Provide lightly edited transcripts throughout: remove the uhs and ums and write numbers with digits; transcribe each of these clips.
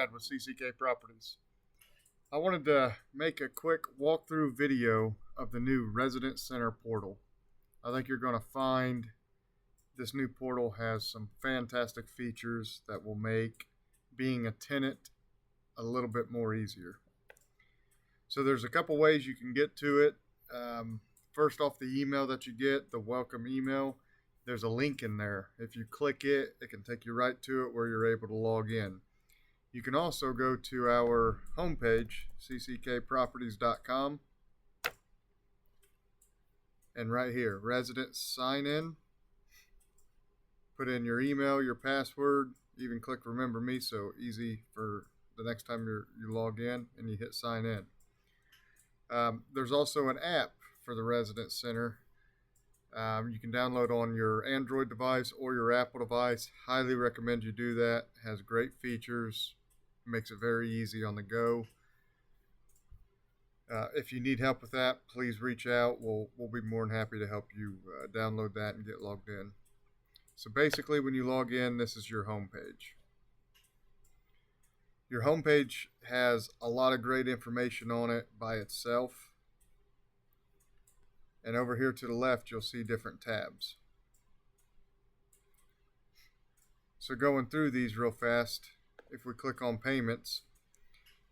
Brad with CCK Properties. I wanted to make a quick walkthrough video of the new Resident Center portal. I think you're going to find this new portal has some fantastic features that will make being a tenant a little bit more easier. So there's a couple ways you can get to it. First off, the email that you get, the welcome email, there's a link in there. If you click it, it can take you right to it where you're able to log in. You can also go to our homepage, cckproperties.com, and right here, resident sign in. Put in your email, your password, even click remember me, so easy for the next time you log in and you hit sign in. There's also an app for the Resident Center. You can download on your Android device or your Apple device. Highly recommend you do that. It has great features, makes it very easy on the go. If you need help with that, please reach out. We'll be more than happy to help you download that and get logged in. So basically, when you log in, this is your home page. Your home page has a lot of great information on it by itself. And over here to the left, you'll see different tabs. So going through these real fast, if we click on payments,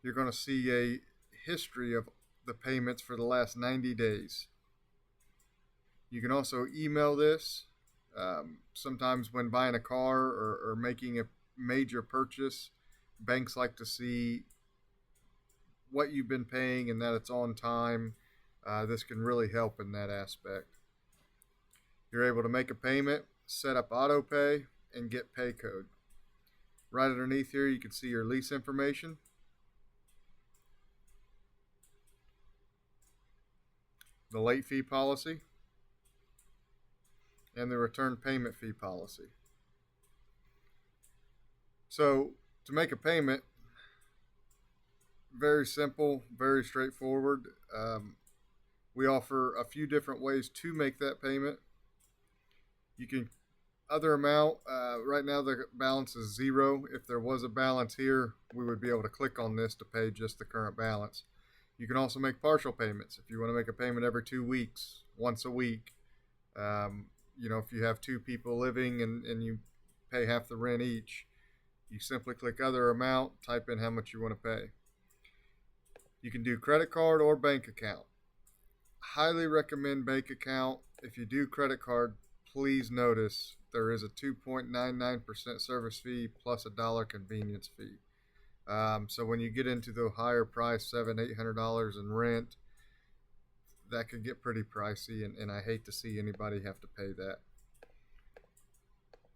you're going to see a history of the payments for the last 90 days. You can also email this. Sometimes when buying a car or making a major purchase, banks like to see what you've been paying and that it's on time. This can really help in that aspect. You're able to make a payment, set up auto pay, and get pay code. Right underneath here, you can see your lease information. The late fee policy, and the return payment fee policy. So to make a payment, very simple, very straightforward. We offer a few different ways to make that payment. You can other amount. Right now the balance is zero. If there was a balance here, we would be able to click on this to pay just the current balance. You can also make partial payments. If you want to make a payment every 2 weeks, once a week, if you have two people living and you pay half the rent each, you simply click other amount, type in how much you want to pay. You can do credit card or bank account. Highly recommend bank account. If you do credit card, please notice there is a 2.99% service fee plus $1 convenience fee. So when you get into the higher price, $700-800 in rent, that could get pretty pricey, and I hate to see anybody have to pay that.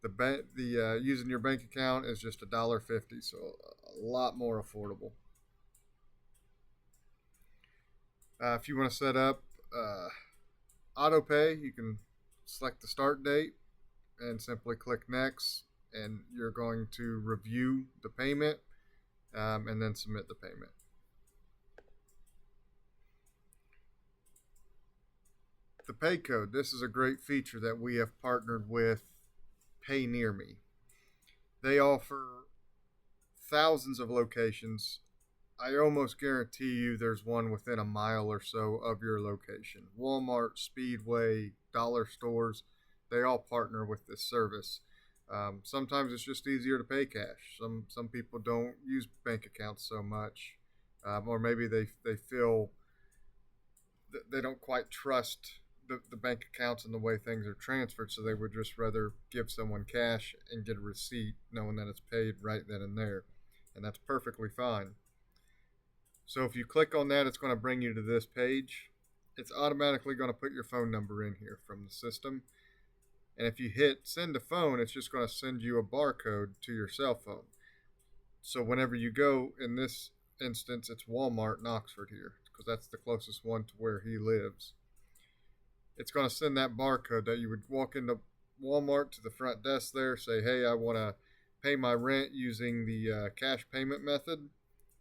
The using your bank account is just $1.50, so a lot more affordable. If you want to set up auto pay, you can select the start date and simply click next, and you're going to review the payment and then submit the payment. The pay code, this is a great feature that we have partnered with Pay Near Me. They offer thousands of locations. I almost guarantee you there's one within a mile or so of your location. Walmart, Speedway, dollar stores, they all partner with this service. Sometimes it's just easier to pay cash. Some people don't use bank accounts so much, or maybe they feel that they don't quite trust the bank accounts and the way things are transferred, so they would just rather give someone cash and get a receipt knowing that it's paid right then and there, and that's perfectly fine. So if you click on that, it's going to bring you to this page. It's automatically going to put your phone number in here from the system. And if you hit send to phone, it's just going to send you a barcode to your cell phone. So whenever you go, in this instance, it's Walmart in Oxford here, because that's the closest one to where he lives. It's going to send that barcode that you would walk into Walmart to the front desk there, say, hey, I want to pay my rent using the cash payment method.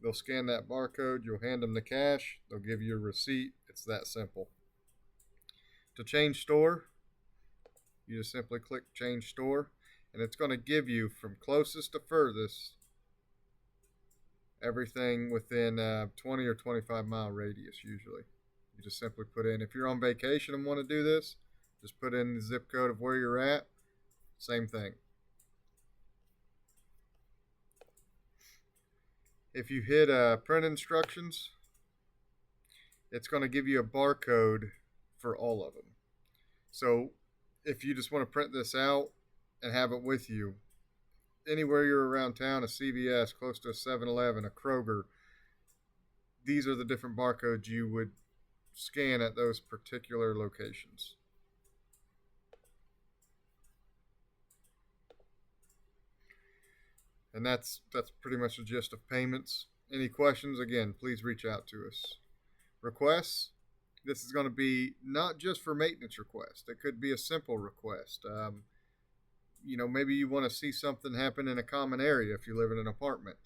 They'll scan that barcode, you'll hand them the cash, they'll give you a receipt. It's that simple. To change store, you just simply click change store, and it's going to give you from closest to furthest Everything within 20 or 25-mile radius usually. You just simply put in, if you're on vacation and want to do this, just put in the zip code of where you're at. Same thing. If you hit print instructions, it's going to give you a barcode for all of them. So if you just want to print this out and have it with you, anywhere you're around town, a CVS, close to a 7-Eleven, a Kroger, these are the different barcodes you would scan at those particular locations. And that's pretty much the gist of payments. Any questions, again, please reach out to us. Requests, this is going to be not just for maintenance requests. It could be a simple request. Maybe you want to see something happen in a common area if you live in an apartment.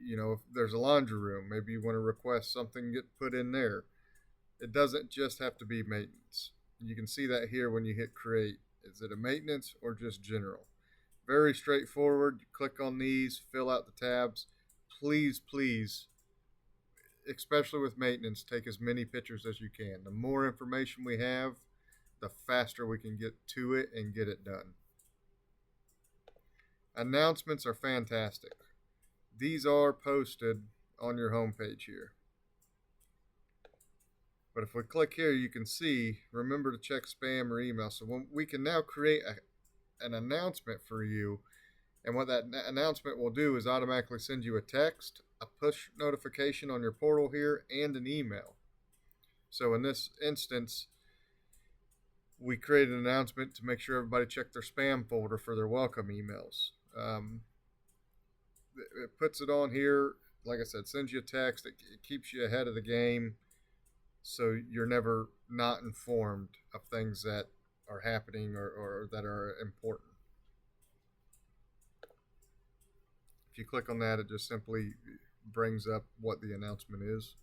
If there's a laundry room, maybe you want to request something get put in there. It doesn't just have to be maintenance. You can see that here when you hit create. Is it a maintenance or just general? Very straightforward. You click on these, fill out the tabs. Please, please, especially with maintenance, take as many pictures as you can. The more information we have, the faster we can get to it and get it done. Announcements are fantastic. These are posted on your homepage here. But if we click here, you can see, remember to check spam or email. So we can now create an announcement for you. And what that announcement will do is automatically send you a text, a push notification on your portal here, and an email. So in this instance, we created an announcement to make sure everybody check their spam folder for their welcome emails. It puts it on here. Like I said, sends you a text. It keeps you ahead of the game, so you're never not informed of things that are happening or that are important. If you click on that, it just simply brings up what the announcement is.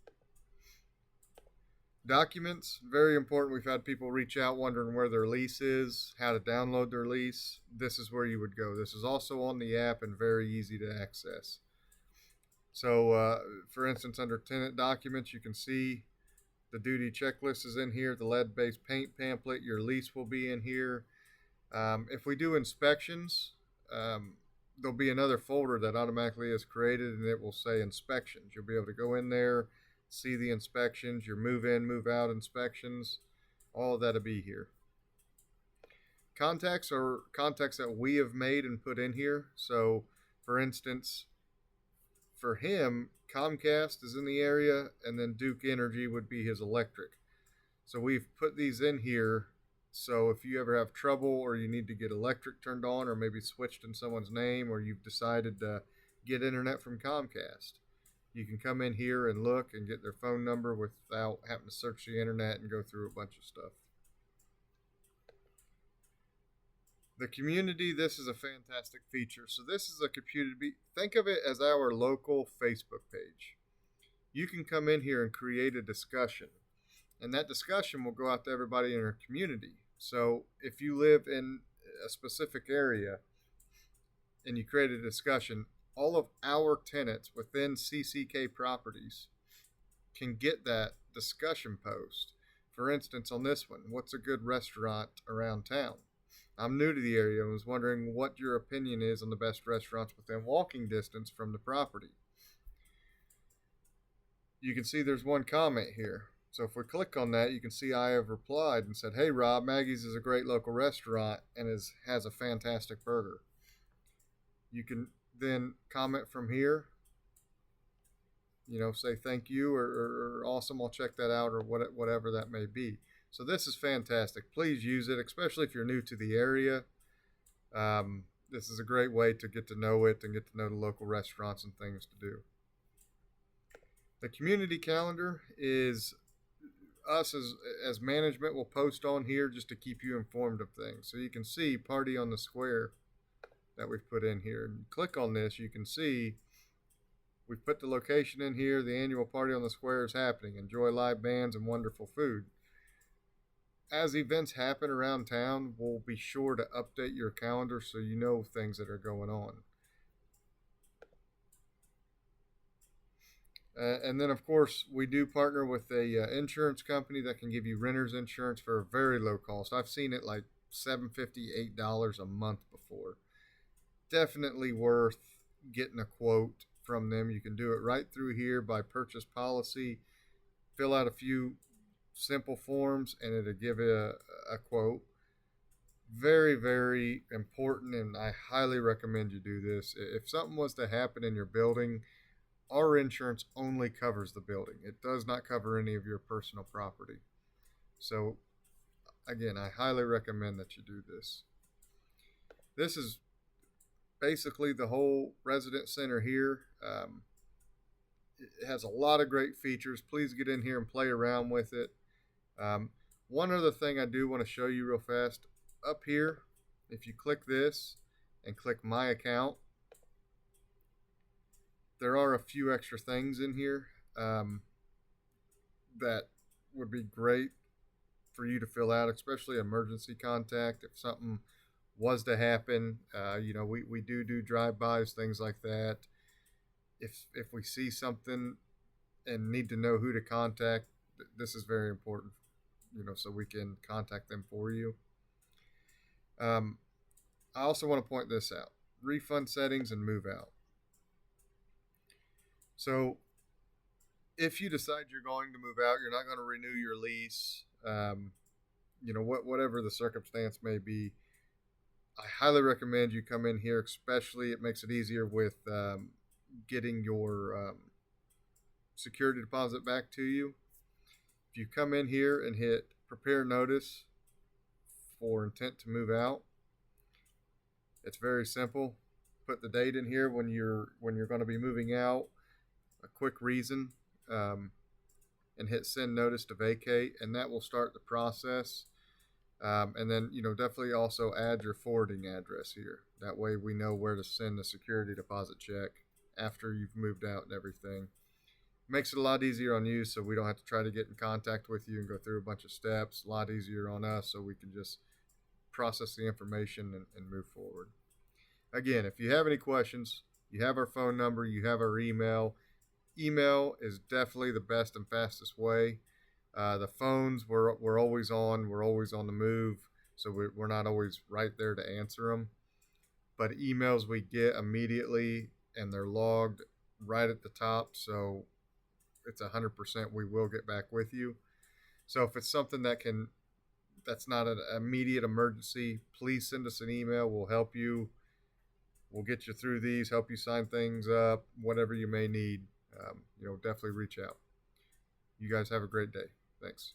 Documents, very important. We've had people reach out wondering where their lease is, how to download their lease. This is where you would go. This is also on the app and very easy to access. So, for instance, under tenant documents, you can see the duty checklist is in here, the lead-based paint pamphlet, your lease will be in here. If we do inspections, there'll be another folder that automatically is created, and it will say inspections. You'll be able to go in there, see the inspections, your move in, move out inspections, all of that'll be here. Contacts are contacts that we have made and put in here. So, for instance, for him, Comcast is in the area, and then Duke Energy would be his electric. So we've put these in here. So if you ever have trouble or you need to get electric turned on or maybe switched in someone's name, or you've decided to get internet from Comcast, you can come in here and look and get their phone number without having to search the internet and go through a bunch of stuff. The community, this is a fantastic feature. So this is a community, think of it as our local Facebook page. You can come in here and create a discussion, and that discussion will go out to everybody in our community. So if you live in a specific area and you create a discussion, all of our tenants within CCK Properties can get that discussion post. For instance, on this one, what's a good restaurant around town? I'm new to the area and was wondering what your opinion is on the best restaurants within walking distance from the property. You can see there's one comment here. So if we click on that, you can see I have replied and said, hey Rob, Maggie's is a great local restaurant and has a fantastic burger. You can then comment from here, say thank you or awesome, I'll check that out, or whatever that may be. So this is fantastic. Please use it, especially if you're new to the area. This is a great way to get to know it and get to know the local restaurants and things to do. The community calendar is us as management will post on here just to keep you informed of things. So you can see Party on the Square that we've put in here. And click on this, you can see we've put the location in here. The annual Party on the Square is happening. Enjoy live bands and wonderful food. As events happen around town, we'll be sure to update your calendar so you know things that are going on. And then, of course, we do partner with a insurance company that can give you renter's insurance for a very low cost. I've seen it like $7.50, $8 a month before. Definitely worth getting a quote from them. You can do it right through here by purchase policy. Fill out a few simple forms, and it'll give you a quote. Very, very important, and I highly recommend you do this. If something was to happen in your building, our insurance only covers the building. It does not cover any of your personal property. So, again, I highly recommend that you do this. This is basically the whole resident center here. It has a lot of great features. Please get in here and play around with it. Um, One other thing I do want to show you real fast. Up here, if you click this and click My Account, there are a few extra things in here that would be great for you to fill out, especially emergency contact. If something was to happen, we do drive-bys, things like that. If we see something and need to know who to contact, this is very important, so we can contact them for you. I also want to point this out: refund settings and move out. So if you decide you're going to move out, you're not going to renew your lease, whatever the circumstance may be, I highly recommend you come in here. Especially, it makes it easier with getting your security deposit back to you. If you come in here and hit prepare notice for intent to move out, it's very simple. Put the date in here when you're going to be moving out, a quick reason, and hit send notice to vacate, and that will start the process. And then, definitely also add your forwarding address here. That way we know where to send the security deposit check after you've moved out and everything. Makes it a lot easier on you, so we don't have to try to get in contact with you and go through a bunch of steps. A lot easier on us, so we can just process the information and move forward. Again, if you have any questions, you have our phone number, you have our email. Email is definitely the best and fastest way. The phones, we're always on. We're always on the move, so we're not always right there to answer them. But emails we get immediately, and they're logged right at the top, so it's 100% we will get back with you. So if it's something that's not an immediate emergency, please send us an email. We'll help you. We'll get you through these, help you sign things up, whatever you may need. Definitely reach out. You guys have a great day. Thanks.